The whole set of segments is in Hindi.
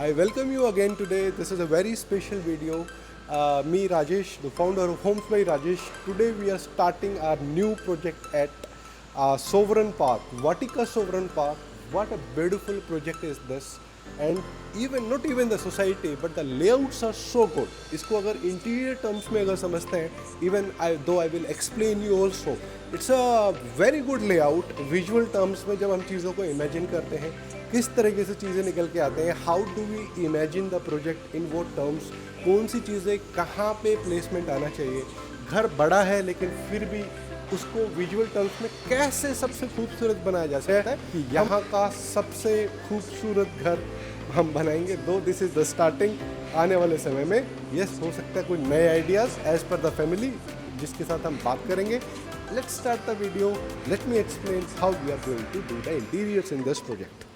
I welcome you again today. This is a very special video. Me, Rajesh, the founder of Homes by Rajesh. Today we are starting our new project at Sovereign Park, Vatika Sovereign Park. What a beautiful project is this! And even not even the society, but the layouts are so good. इसको अगर interior terms में अगर समझते हैं, even though I will explain you also, it's a very good layout. Visual terms में जब हम चीज़ों को imagine करते हैं, किस तरीके से चीज़ें निकल के आते हैं, how do we imagine the project in वो टर्म्स, कौन सी चीज़ें कहाँ पे प्लेसमेंट आना चाहिए, घर बड़ा है लेकिन फिर भी उसको विजुअल टर्म्स में कैसे सबसे खूबसूरत बनाया जा सकता है कि यहाँ का सबसे खूबसूरत घर हम बनाएंगे। दो दिस इज़ द स्टार्टिंग। आने वाले समय में यस हो सकता है कोई नए आइडियाज़ एज पर द फैमिली जिसके साथ हम बात करेंगे। Let's start the video. Let me explain how we are going to do the interiors in this project.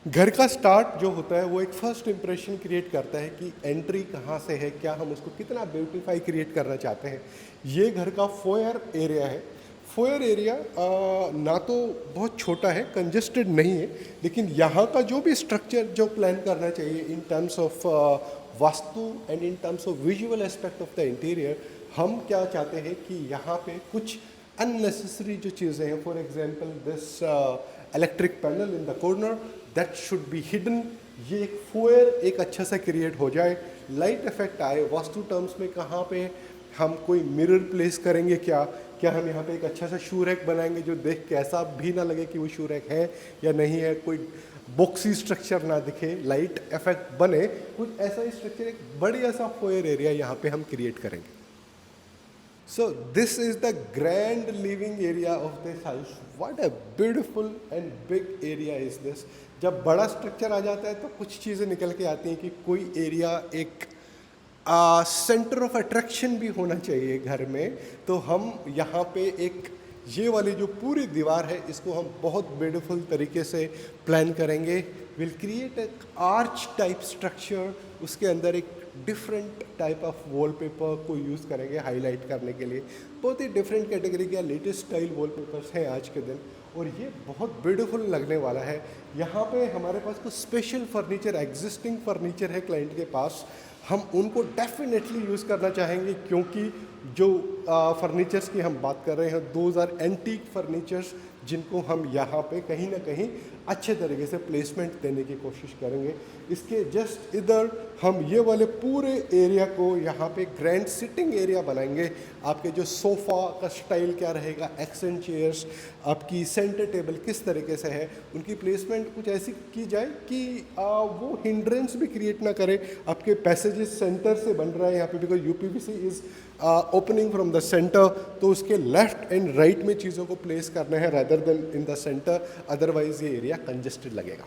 घर का स्टार्ट जो होता है वो एक फर्स्ट इंप्रेशन क्रिएट करता है कि एंट्री कहाँ से है, क्या हम उसको कितना ब्यूटीफाई क्रिएट करना चाहते हैं। ये घर का फोयर एरिया है। फोयर एरिया ना तो बहुत छोटा है, कंजेस्टेड नहीं है, लेकिन यहाँ का जो भी स्ट्रक्चर जो प्लान करना चाहिए in terms of vastu and in terms of visual aspect of the interior, हम क्या चाहते हैं कि यहाँ पे कुछ अननेसेसरी जो चीज़ें हैं, for example this electric panel in the corner that should be hidden. ये एक फोयर एक अच्छा सा क्रिएट हो जाए, लाइट इफेक्ट आए। वास्तु टर्म्स में कहाँ पे हम कोई मिरर प्लेस करेंगे, क्या हम यहाँ पे एक अच्छा सा शू रैक बनाएंगे जो देख के ऐसा भी ना लगे कि वो शू रैक है या नहीं है, कोई बॉक्सी स्ट्रक्चर ना दिखे, लाइट इफेक्ट बने, कुछ ऐसा ही स्ट्रक्चर, एक बढ़िया सा फोयर एरिया यहाँ पे हम क्रिएट करेंगे। So this is the grand living area of this house. What a beautiful and big area is this. जब बड़ा स्ट्रक्चर आ जाता है तो कुछ चीज़ें निकल के आती हैं कि कोई एरिया एक सेंटर ऑफ अट्रैक्शन भी होना चाहिए घर में। तो हम यहाँ पे एक ये वाली जो पूरी दीवार है इसको हम बहुत ब्यूटीफुल तरीके से प्लान करेंगे। विल क्रिएट एक आर्च टाइप स्ट्रक्चर, उसके अंदर एक डिफरेंट टाइप ऑफ वॉलपेपर को यूज़ करेंगे हाईलाइट करने के लिए। बहुत ही डिफरेंट कैटेगरी के लेटेस्ट स्टाइल वॉलपेपर्स हैं आज के दिन और ये बहुत ब्यूटीफुल लगने वाला है। यहाँ पे हमारे पास कुछ स्पेशल फर्नीचर, एग्जिस्टिंग फर्नीचर है क्लाइंट के पास, हम उनको डेफिनेटली यूज़ करना चाहेंगे क्योंकि जो फर्नीचर्स की हम बात कर रहे हैं दोज आर एंटीक फर्नीचर्स जिनको हम यहाँ पे कहीं ना कहीं अच्छे तरीके से प्लेसमेंट देने की कोशिश करेंगे। इसके जस्ट इधर हम ये वाले पूरे एरिया को यहाँ पे ग्रैंड सिटिंग एरिया बनाएंगे। आपके जो सोफ़ा का स्टाइल क्या रहेगा, एक्सेंट चेयर्स, आपकी सेंटर टेबल किस तरीके से है, उनकी प्लेसमेंट कुछ ऐसी की जाए कि वो हिंड्रेंस भी क्रिएट ना करे। आपके पैसेजेस सेंटर से बन रहा है यहाँ पे because UPVC is opening from the centre, तो उसके लेफ्ट एंड राइट में चीज़ों को प्लेस करना है rather then in the centre, otherwise ये एरिया कंजेस्टेड लगेगा।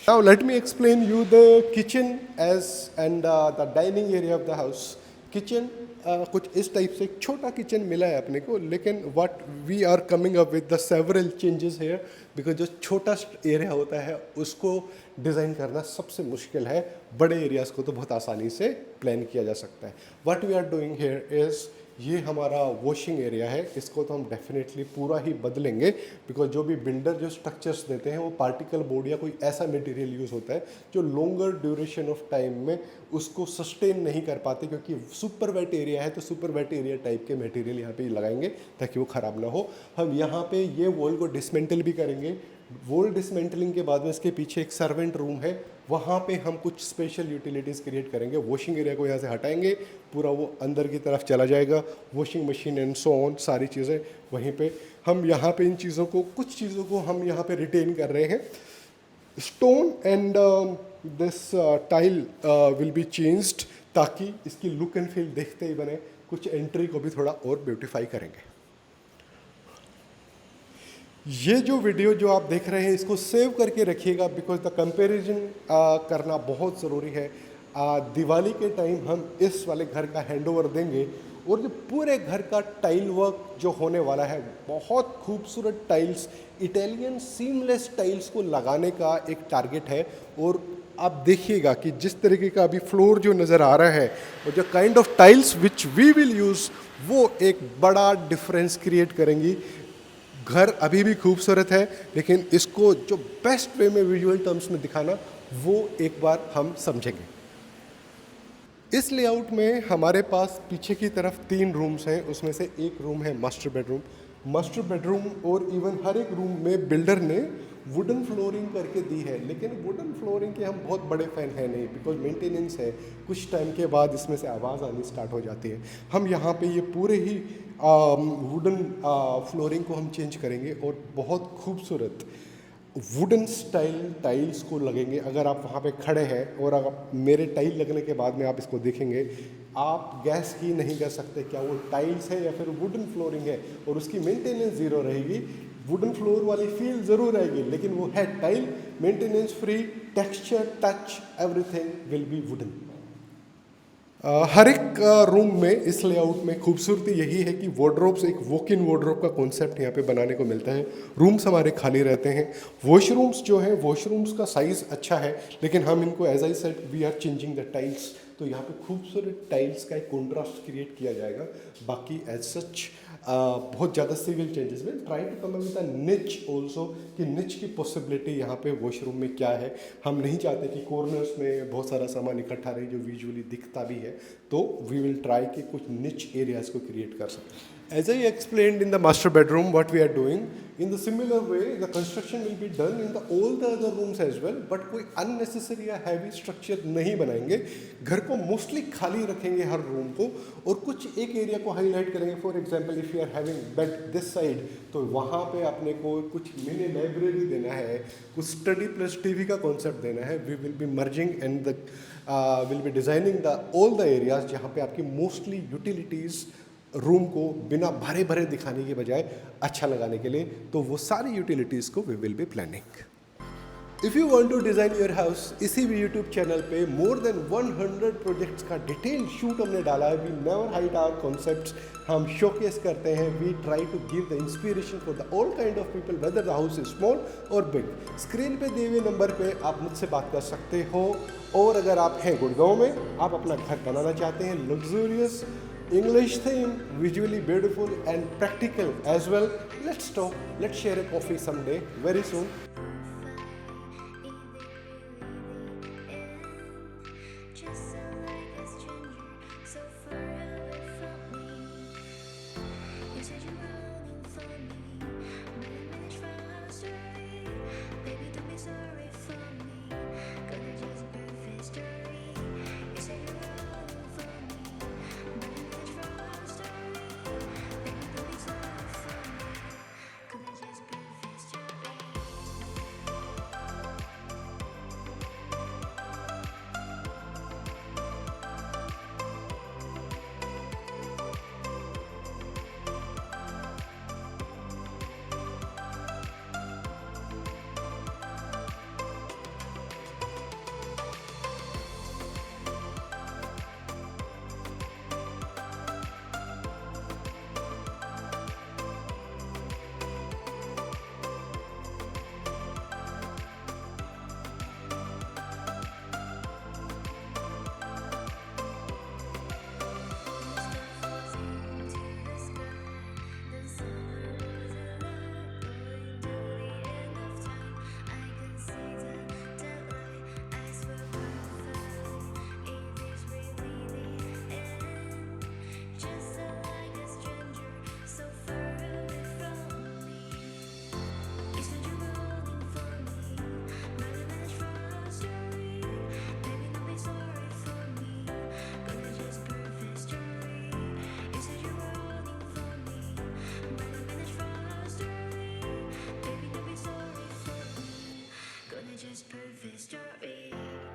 Now let me explain you the kitchen as and the dining area of the house. Kitchen कुछ इस टाइप से एक छोटा किचन मिला है अपने को, लेकिन what we are coming up with the several changes here because जो छोटा एरिया होता है उसको डिज़ाइन करना सबसे मुश्किल है, बड़े एरियाज़ को तो बहुत आसानी से प्लान किया जा सकता है। What we are doing here is, ये हमारा वॉशिंग एरिया है, इसको तो हम डेफिनेटली पूरा ही बदलेंगे बिकॉज जो भी बिल्डर जो स्ट्रक्चर्स देते हैं वो पार्टिकल बोर्ड या कोई ऐसा मटेरियल यूज़ होता है जो लॉन्गर ड्यूरेशन ऑफ टाइम में उसको सस्टेन नहीं कर पाते, क्योंकि सुपर वेट एरिया है तो सुपर वेट एरिया टाइप के मटेरियल यहाँ पे लगाएंगे ताकि वो ख़राब ना हो। हम यहाँ पे ये वॉल को डिसमेंटल भी करेंगे। वॉल डिसमेंटलिंग के बाद में इसके पीछे एक सर्वेंट रूम है, वहाँ पे हम कुछ स्पेशल यूटिलिटीज़ क्रिएट करेंगे। वॉशिंग एरिया को यहाँ से हटाएंगे, पूरा वो अंदर की तरफ चला जाएगा, washing machine and so on सारी चीज़ें वहीं पे। हम यहाँ पे इन चीज़ों को, कुछ चीज़ों को हम यहाँ पे रिटेन कर रहे हैं। Stone and this tile will be changed ताकि इसकी लुक एंड फील देखते ही बने। कुछ एंट्री को भी थोड़ा और ब्यूटीफाई करेंगे। ये जो वीडियो जो आप देख रहे हैं इसको सेव करके रखिएगा बिकॉज द कंपैरिजन करना बहुत ज़रूरी है। दिवाली के टाइम हम इस वाले घर का हैंडओवर देंगे और जो पूरे घर का टाइल वर्क जो होने वाला है, बहुत खूबसूरत टाइल्स, इटालियन सीमलेस टाइल्स को लगाने का एक टारगेट है। और आप देखिएगा कि जिस तरीके का अभी फ्लोर जो नज़र आ रहा है और जो kind of tiles which we will use वो एक बड़ा डिफरेंस क्रिएट करेंगी। घर अभी भी खूबसूरत है, लेकिन इसको जो बेस्ट वे में विजुअल टर्म्स में दिखाना, वो एक बार हम समझेंगे। इस लेआउट में हमारे पास पीछे की तरफ 3 रूम्स हैं, उसमें से एक रूम है मास्टर बेडरूम। मास्टर बेडरूम और इवन हर एक रूम में बिल्डर ने वुडन फ्लोरिंग करके दी है, लेकिन वुडन फ्लोरिंग के हम बहुत बड़े फ़ैन हैं नहीं, बिकॉज मेंटेनेंस है, कुछ टाइम के बाद इसमें से आवाज़ आनी स्टार्ट हो जाती है। हम यहाँ पे ये पूरे ही वुडन फ्लोरिंग को हम चेंज करेंगे और बहुत खूबसूरत वुडन स्टाइल टाइल्स को लगेंगे। अगर आप वहाँ पे खड़े हैं और अगर मेरे टाइल लगने के बाद में आप इसको देखेंगे, आप गैस ही नहीं कर सकते क्या वो टाइल्स है या फिर वुडन फ्लोरिंग है, और उसकी मेंटेनेंस ज़ीरो रहेगी। वुडन फ्लोर वाली फील ज़रूर रहेगी, लेकिन वो है tile, maintenance free, texture, touch, everything will be wooden. हर एक रूम में इस लेआउट में खूबसूरती यही है कि वार्डरोब्स, एक वॉक इन वार्डरोब का कॉन्सेप्ट यहाँ पे बनाने को मिलता है। रूम्स हमारे खाली रहते हैं। वॉशरूम्स जो हैं, वॉशरूम्स का साइज़ अच्छा है, लेकिन हम इनको as I said we are changing the tiles, तो यहाँ पे खूबसूरत टाइल्स का एक कॉन्ट्रास्ट क्रिएट किया जाएगा। बाकी एज सच बहुत ज़्यादा civil changes will try to come with a niche also, कि निच की पॉसिबिलिटी यहाँ पे वॉशरूम में क्या है। हम नहीं चाहते कि कॉर्नर्स में बहुत सारा सामान इकट्ठा रहे जो विजुअली दिखता भी है, तो वी विल ट्राई कि कुछ निच एरियाज को क्रिएट कर सकते हैं। As I explained in the master bedroom what we are doing, in the similar way the construction will be done in the all the other rooms as well, but कोई unnecessary या heavy structure नहीं बनाएंगे। घर को मोस्टली खाली रखेंगे हर रूम को, और कुछ एक एरिया को हाईलाइट करेंगे। For example if you are having bed this side, तो वहाँ पे अपने को कुछ मिनी लाइब्रेरी देना है, कुछ स्टडी प्लस टीवी का कॉन्सेप्ट देना है। We will be merging and the will be designing the all the areas जहाँ पे आपकी मोस्टली यूटिलिटीज़ रूम को बिना भरे भरे दिखाने के बजाय अच्छा लगाने के लिए, तो वो सारी यूटिलिटीज़ को we will be planning. If you want to design your house, इसी भी यूट्यूब चैनल पे मोर देन 100 प्रोजेक्ट्स का डिटेल शूट हमने डाला है। We never hide our concepts, हम शोकेस करते हैं। We try to give the inspiration for the all kind of people, whether the house is small और बिग। स्क्रीन पे दिए हुए नंबर पे आप मुझसे बात कर सकते हो। और अगर आप हैं गुड़गांव में, आप अपना घर बनाना चाहते हैं, luxurious, English theme, visually beautiful and practical as well, let's talk, let's share a coffee someday very soon. Just prove this story.